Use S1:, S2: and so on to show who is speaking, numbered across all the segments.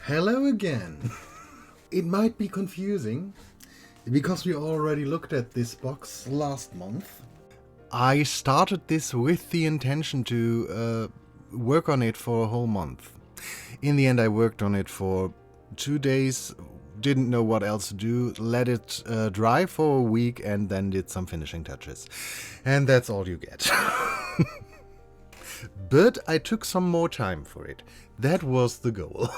S1: Hello again. It might be confusing because we already looked at this box last month. I started this with the intention to work on it for a whole month. In the end, I worked on it for 2 days, didn't know what else to do, let it dry for a week, and then did some finishing touches. And that's all you get. But I took some more time for it. That was the goal.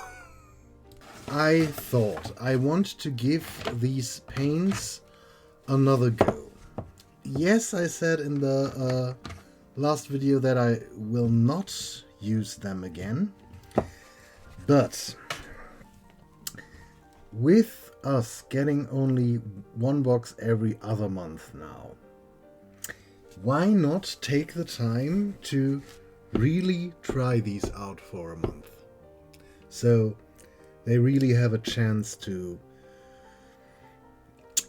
S1: I thought I want to give these paints another go. Yes, I said in the last video that I will not use them again. But with us getting only one box every other month now, why not take the time to really try these out for a month? So they really have a chance to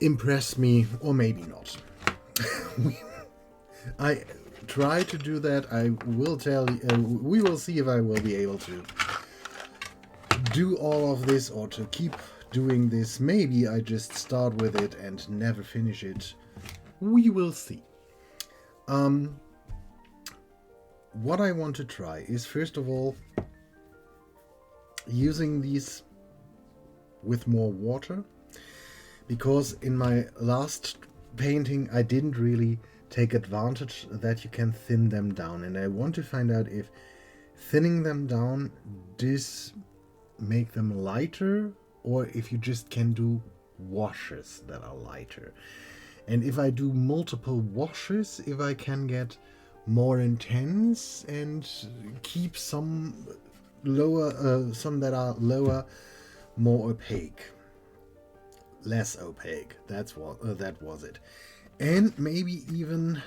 S1: impress me, or maybe not. I try to do that. I will tell you, we will see if I will be able to do all of this or to keep doing this. Maybe I just start with it and never finish it. We will see. What I want to try is, first of all, using these with more water, because in my last painting I didn't really take advantage that you can thin them down, and I want to find out if thinning them down does make them lighter, or if you just can do washes that are lighter. And if I do multiple washes, if I can get more intense and keep some lower, some that are lower, more opaque, less opaque. That's what that was it. And maybe even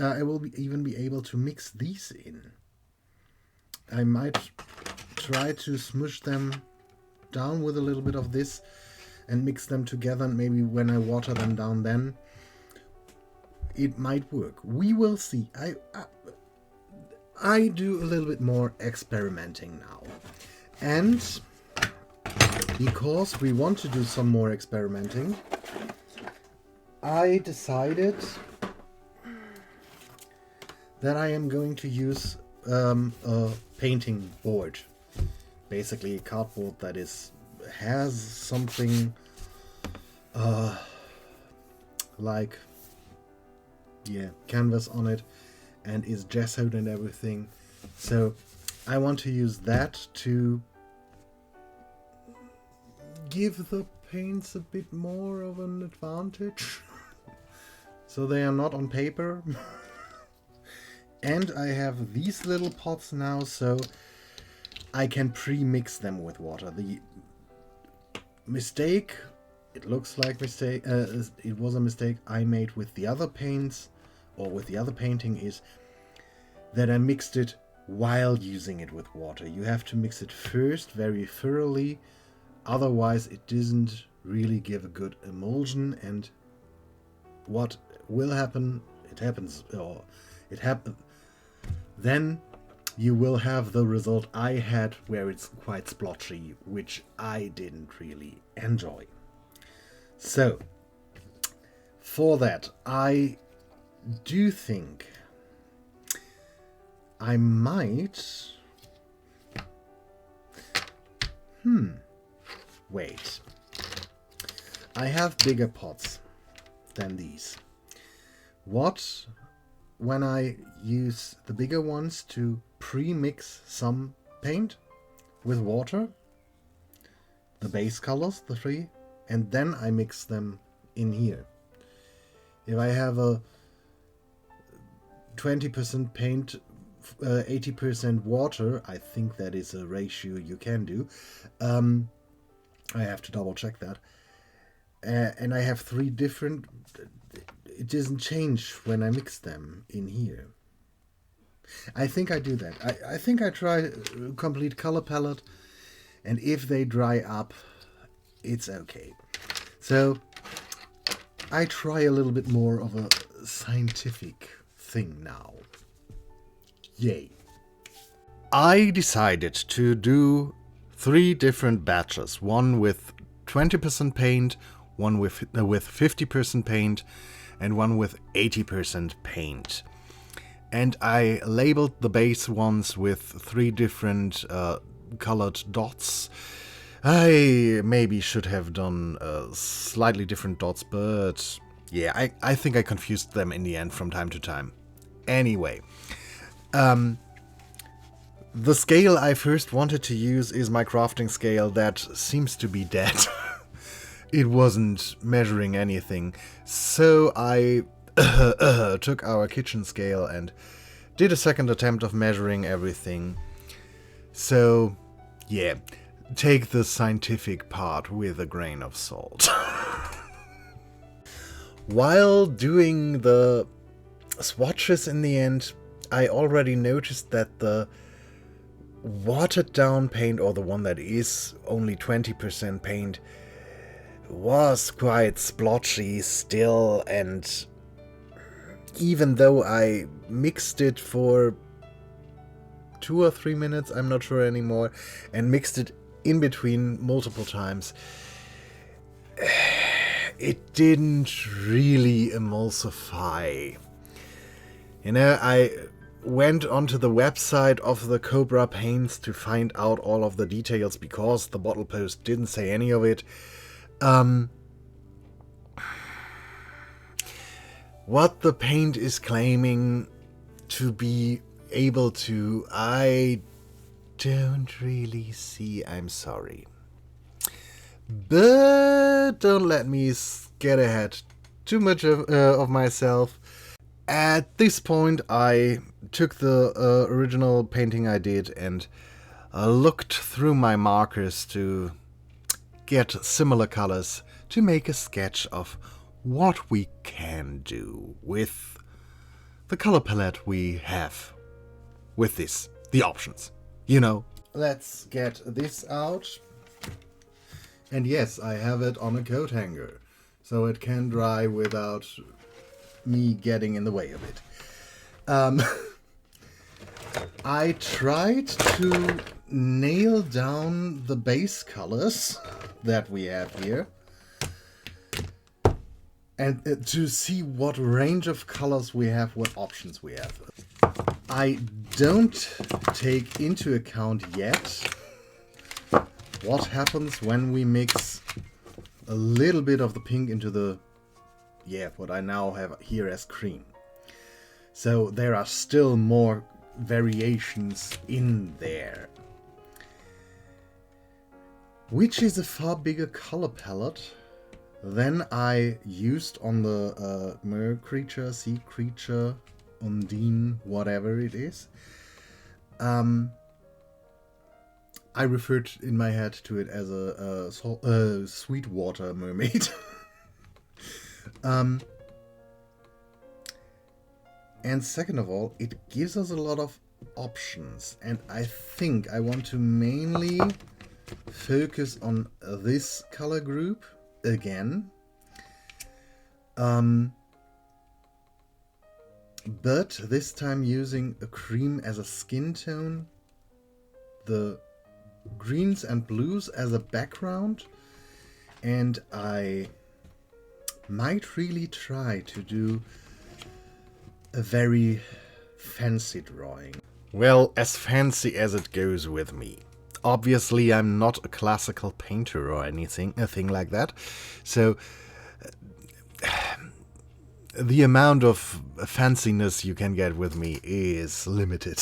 S1: I will even be able to mix these in. I might try to smush them down with a little bit of this and mix them together, and maybe when I water them down, then it might work. We will see. I do a little bit more experimenting now, and because we want to do some more experimenting, I decided that I am going to use a painting board, basically a cardboard that has something like canvas on it and is gessoed and everything. So I want to use that to give the paints a bit more of an advantage. So they are not on paper. And I have these little pots now, so I can pre-mix them with water. The mistake, it looks like mistake, it was a mistake I made with the other paints, or with the other painting, is that I mixed it while using it with water. You have to mix it first very thoroughly, otherwise it doesn't really give a good emulsion, and what will happen, then you will have the result I had, where it's quite splotchy, which I didn't really enjoy. So for that, I do think I might wait. I have bigger pots than these. What when I use the bigger ones to pre-mix some paint with water, the base colors, the three, and then I mix them in here. If I have a 20% paint, 80% water, I think that is a ratio you can do. I have to double check that. And I have 3 different, it doesn't change when I mix them in here. I think I do that. I think I try a complete color palette, and if they dry up, it's okay. So I try a little bit more of a scientific thing now. Yay. I decided to do 3 different batches, one with 20% paint, one with 50% paint, and one with 80% paint. And I labeled the base ones with 3 different colored dots. I maybe should have done slightly different dots, but yeah, I think I confused them in the end from time to time. Anyway, the scale I first wanted to use is my crafting scale that seems to be dead. It wasn't measuring anything, so I took our kitchen scale and did a second attempt of measuring everything. So, yeah, take the scientific part with a grain of salt. While doing the swatches in the end, I already noticed that the watered down paint, or the one that is only 20% paint, was quite splotchy still, and even though I mixed it for 2 or 3 minutes, I'm not sure anymore, and mixed it in between multiple times, it didn't really emulsify. You know, I went onto the website of the Cobra Paints to find out all of the details because the bottle post didn't say any of it. What the paint is claiming to be able to, I don't really see, I'm sorry. But don't let me get ahead too much of myself. At this point, I took the original painting I did and looked through my markers to get similar colors to make a sketch of what we can do with the color palette we have with this, the options, you know. Let's get this out. And yes, I have it on a coat hanger, so it can dry without me getting in the way of it. I tried to nail down the base colors that we have here and to see what range of colors we have, what options we have. I don't take into account yet what happens when we mix a little bit of the pink into the, what I now have here as cream. So there are still more variations in there, which is a far bigger color palette than I used on the Mer creature, sea creature, Undine, whatever it is. I referred in my head to it as a sweetwater mermaid. And second of all, it gives us a lot of options, and I think I want to mainly focus on this color group again. But this time using a cream as a skin tone, the greens and blues as a background, and I might really try to do a very fancy drawing. Well, as fancy as it goes with me. Obviously, I'm not a classical painter or anything like that, so the amount of fanciness you can get with me is limited.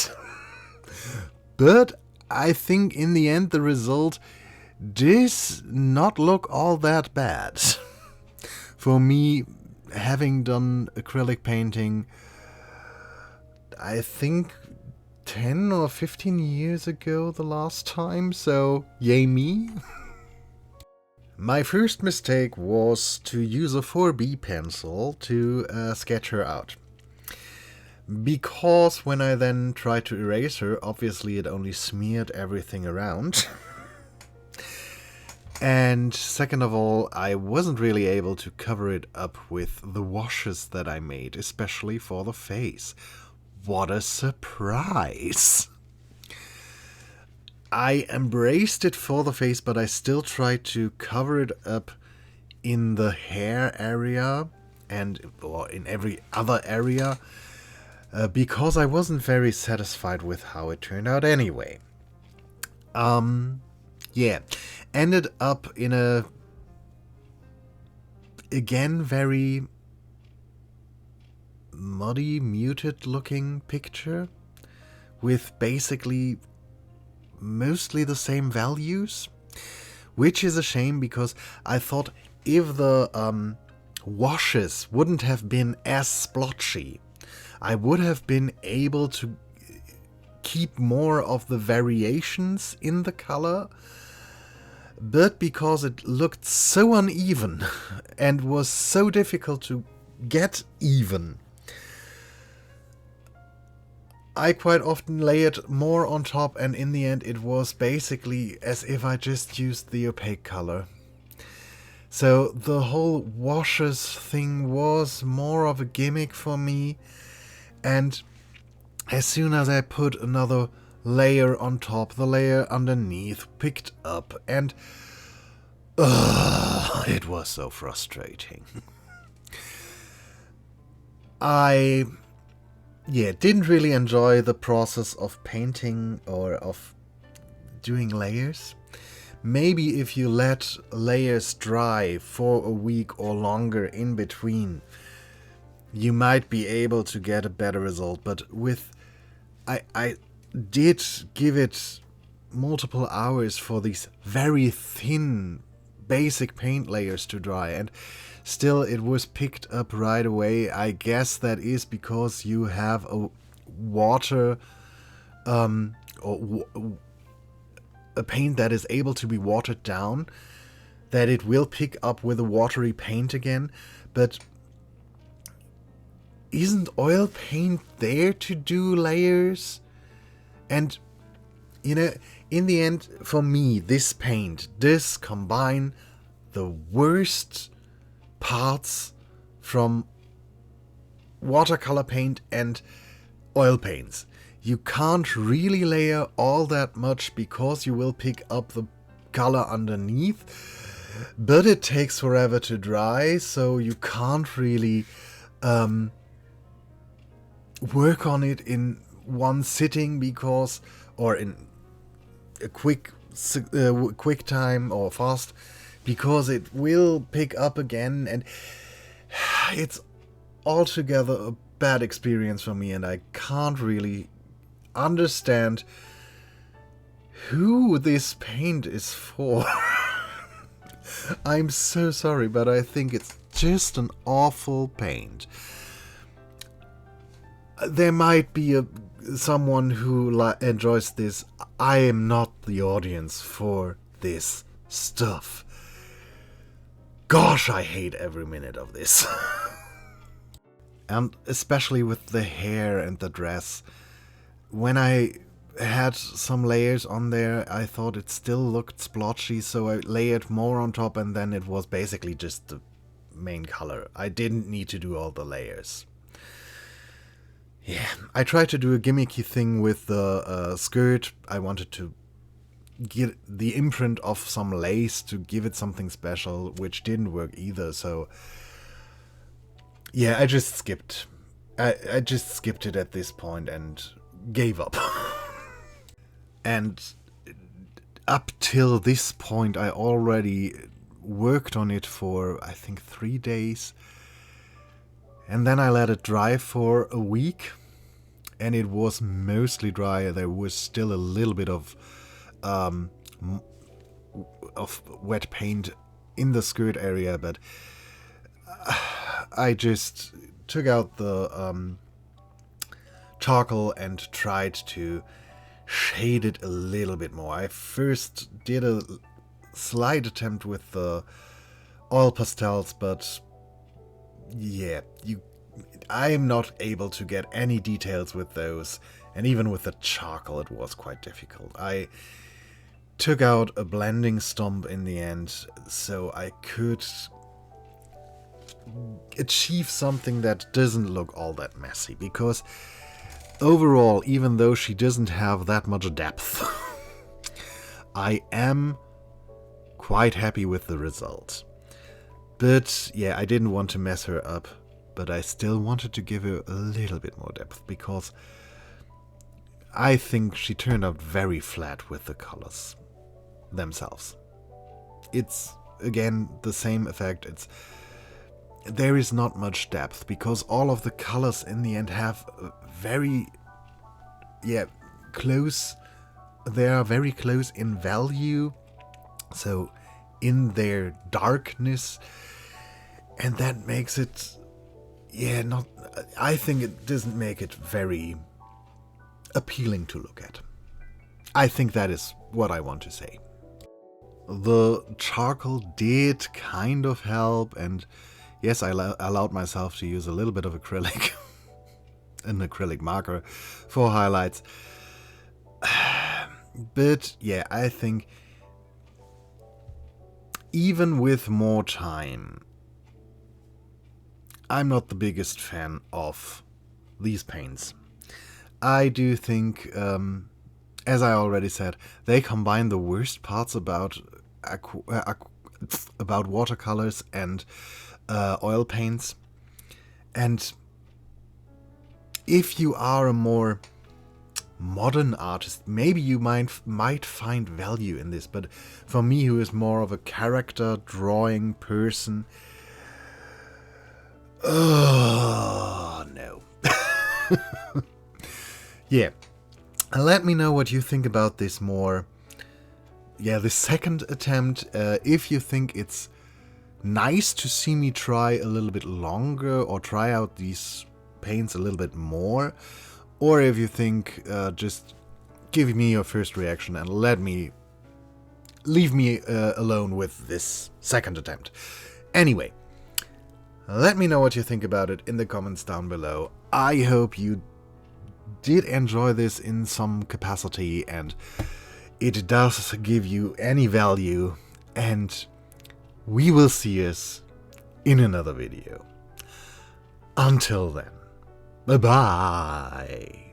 S1: But I think in the end the result does not look all that bad. For me, having done acrylic painting, I think 10 or 15 years ago the last time, so yay me. My first mistake was to use a 4B pencil to sketch her out. Because when I then tried to erase her, obviously it only smeared everything around. And second of all, I wasn't really able to cover it up with the washes that I made, especially for the face. What a surprise! I embraced it for the face, but I still tried to cover it up in the hair area or in every other area because I wasn't very satisfied with how it turned out anyway. Yeah, ended up in a again very muddy, muted looking picture with basically mostly the same values, which is a shame because I thought if the washes wouldn't have been as splotchy, I would have been able to keep more of the variations in the color, but because it looked so uneven and was so difficult to get even, I quite often layered more on top, and in the end it was basically as if I just used the opaque color. So the whole washes thing was more of a gimmick for me, and as soon as I put another layer on top, the layer underneath picked up, and it was so frustrating. I didn't really enjoy the process of painting or of doing layers. Maybe if you let layers dry for a week or longer in between, you might be able to get a better result. But I did give it multiple hours for these very thin basic paint layers to dry, and still it was picked up right away. I guess that is because you have a water or a paint that is able to be watered down, that it will pick up with a watery paint again. But isn't oil paint there to do layers? And you know, in the end, for me, this paint does combine the worst parts from watercolor paint and oil paints. You can't really layer all that much because you will pick up the color underneath, but it takes forever to dry, so you can't really work on it in one sitting because, or in a quick time or fast, because it will pick up again, and it's altogether a bad experience for me, and I can't really understand who this paint is for. I'm so sorry, but I think it's just an awful paint. There might be someone who enjoys this. I am not the audience for this stuff. Gosh, I hate every minute of this. And especially with the hair and the dress. When I had some layers on there, I thought it still looked splotchy, so I layered more on top, and then it was basically just the main color. I didn't need to do all the layers. Yeah, I tried to do a gimmicky thing with the skirt. I wanted to get the imprint of some lace to give it something special, which didn't work either, so yeah, I just skipped. I just skipped it at this point and gave up. And up till this point, I already worked on it for, I think, 3 days. And then I let it dry for a week, and it was mostly dry. There was still a little bit of wet paint in the skirt area, but I just took out the charcoal and tried to shade it a little bit more. I first did a slight attempt with the oil pastels, but yeah, I'm not able to get any details with those, and even with the charcoal it was quite difficult. I took out a blending stump in the end, so I could achieve something that doesn't look all that messy, because overall, even though she doesn't have that much depth, I am quite happy with the result. But yeah, I didn't want to mess her up, but I still wanted to give her a little bit more depth, because I think she turned out very flat with the colors themselves. It's, again, the same effect. There is not much depth, because all of the colors in the end have very, close. They are very close in value, so in their darkness, and that makes it, not. I think it doesn't make it very appealing to look at. I think that is what I want to say. The charcoal did kind of help, and yes, I allowed myself to use a little bit of acrylic, an acrylic marker for highlights. But yeah, I think even with more time, I'm not the biggest fan of these paints. I do think, as I already said, they combine the worst parts about watercolors and oil paints. And if you are a more modern artist, maybe you might find value in this, but for me, who is more of a character drawing person, no. Yeah, let me know what you think about this more. Yeah, the second attempt, if you think it's nice to see me try a little bit longer or try out these paints a little bit more, or if you think just give me your first reaction and leave me alone with this second attempt. Anyway, let me know what you think about it in the comments down below. I hope you did enjoy this in some capacity and it does give you any value, and we will see us in another video. Until then, bye-bye.